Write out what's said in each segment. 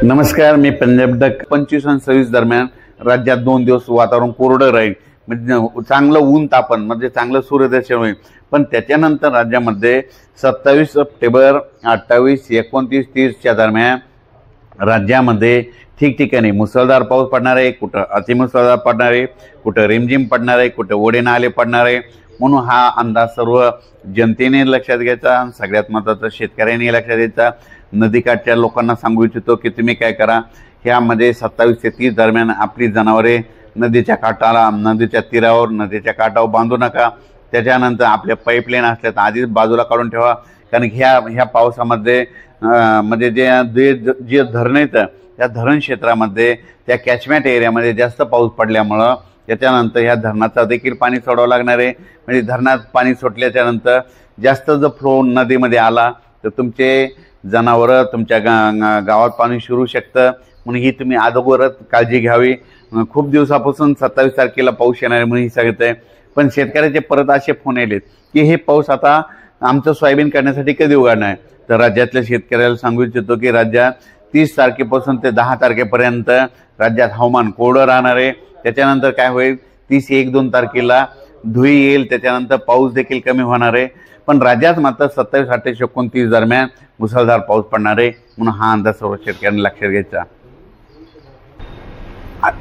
नमस्कार, मी पंजाब डक. 25 आणि 26 दरम्यान राज्यात 2 दिवस वातावरण कोरडं राहील. म्हणजे चांगलं ऊन तापन म्हणजे चांगलं सूर्यदर्शन होईल. पण त्याच्यानंतर राज्यामध्ये 27 सप्टेंबर, 28, 29, 30च्या दरम्यान राज्यामध्ये ठिकठिकाणी मुसळधार पाऊस पडणार आहे, कुठं अतिमुसळधार पडणार आहे, कुठं रिमझिम पडणार आहे, कुठं ओढे नाले पडणार आहे. म्हणून हा अंदाज सर्व जनतेने लक्षात घ्यायचा. सगळ्यात महत्त्वाचं शेतकऱ्यांनी लक्षात घ्यायचा. नदीकाठच्या लोकांना सांगू इच्छितो की तुम्ही काय करा, ह्यामध्ये 27 ते 30 दरम्यान आपली जनावरे नदीच्या काठाला, नदीच्या तीरावर, नदीच्या काठावर बांधू नका. त्याच्यानंतर आपल्या पाईपलाईन असल्या तर आधीच बाजूला काढून ठेवा. कारण ह्या पावसामध्ये म्हणजे जे धरण येतं त्या धरण क्षेत्रामध्ये, त्या कॅचमेंट एरियामध्ये जास्त पाऊस पडल्यामुळं त्याच्यानंतर ह्या धरणाचा देखील पाणी सोडावं लागणार आहे. म्हणजे धरणात पाणी सोडल्याच्यानंतर जास्त जर फ्लो नदीमध्ये आला तर तुमचे जनावरं तुमच्या गावात पाणी शिरू शकतं. म्हणून ही तुम्ही अगोदरच काळजी घ्यावी. खूप दिवसापासून 27 तारखेला पाऊस येणार आहे म्हणून ही सांगत आहे. पण शेतकऱ्याचे परत असे फोन आलेत की हे पाऊस आता आमचं सोयाबीन करण्यासाठी कधी उघडणार आहे. तर राज्यातल्या शेतकऱ्याला सांगू इच्छितो की राज्यात 30 तारखेपासून ते 10 तारखेपर्यंत राज्यात हवामान कोरडं राहणार आहे. त्याच्यानंतर काय होईल, 30, 1, 2 तारखेला धुळी येईल. त्याच्यानंतर पाऊस देखील कमी होणार आहे. पण राज्यात मात्र 27, 28, 29 दरम्यान मुसळधार पाऊस पडणार आहे. म्हणून हा अंदाज सर्व शेतकऱ्यांनी लक्षात घ्यायचा.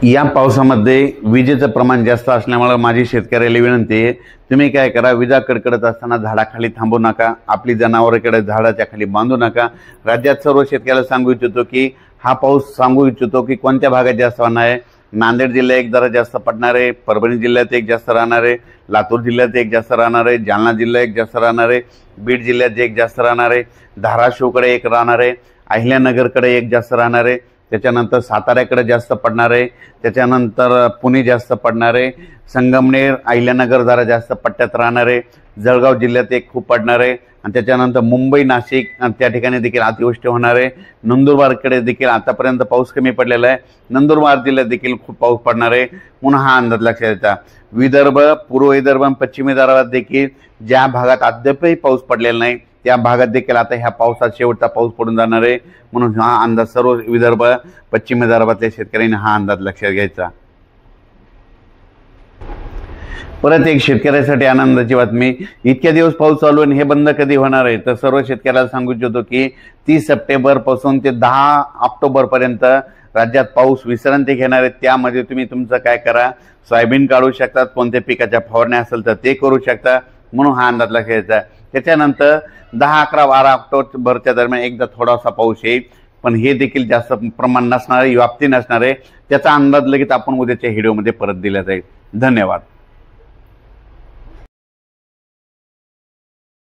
या पावसामध्ये विजेचं प्रमाण जास्त असल्यामुळे माझी शेतकऱ्याला विनंती आहे, तुम्ही काय करा, विजा कडकडत असताना झाडाखाली थांबू नका, आपली जनावरांकडे झाडाच्या खाली बांधू नका. राज्यात सर्व शेतकऱ्याला सांगू इच्छितो की हा पाऊस सांगू इच्छितो की कोणत्या भागात जास्त होणार आहे. नांदेड जिल्ह्यात एक जरा जास्त पडणार आहे, परभणी जिल्ह्यात एक जास्त राहणार आहे, लातूर जिल्ह्यात एक जास्त राहणार आहे, जालना जिल्ह्यात एक जास्त राहणार आहे, बीड जिल्ह्यात एक जास्त राहणार आहे, धाराशिवकडे एक राहणार आहे, अहिल्यानगरकडे एक जास्त राहणार आहे, त्याच्यानंतर साताऱ्याकडे जास्त पडणार आहे, त्याच्यानंतर पुणे जास्त पडणार आहे, संगमनेर, अहिल्यानगर जरा जास्त पट्ट्यात राहणार आहे, जळगाव जिल्ह्यात एक खूप पडणार आहे, आणि त्याच्यानंतर मुंबई, नाशिक त्या ठिकाणी देखील अतिवृष्टी होणार आहे. नंदुरबारकडे देखील आतापर्यंत पाऊस कमी पडलेला आहे, नंदुरबार जिल्ह्यात देखील खूप पाऊस पडणार आहे. म्हणून हा अंदाज लक्षात घ्यायचा. विदर्भ, पूर्व विदर्भ आणि पश्चिम विदर्भात देखील ज्या भागात अद्यापही पाऊस पडलेला नाही त्या भागात देखील आता ह्या पावसात शेवटचा पाऊस पडून जाणार आहे. म्हणून हा अंदाज सर्व विदर्भ, पश्चिम विदर्भातल्या शेतकऱ्यांनी हा अंदाज लक्षात घ्यायचा. परत एक शेतकऱ्यासाठी आनंदाची बातमी, इतक्या दिवस पाऊस चालू आणि हे बंद कधी होणार आहे. तर सर्व शेतकऱ्याला सांगू इच्छितो की 30 सप्टेंबरपासून ते 10 ऑक्टोबरपर्यंत राज्यात पाऊस विश्रांती घेणार आहे. त्यामध्ये तुम्ही तुमचं काय करा, सोयाबीन काढू शकतात, कोणत्या पिकाच्या फवारण्या असेल तर ते करू शकता. म्हणून हा अंदाज लक्षात घ्यायचा. त्याच्यानंतर 10, 11, 12 ऑक्टोबरच्या दरम्यान एकदा थोडासा पाऊस येईल, पण हे देखील जास्त प्रमाण नसणार आहे, व्याप्ती नसणार आहे. त्याचा अंदाज लगेच आपण उद्याच्या व्हिडिओमध्ये परत दिला जाईल. धन्यवाद.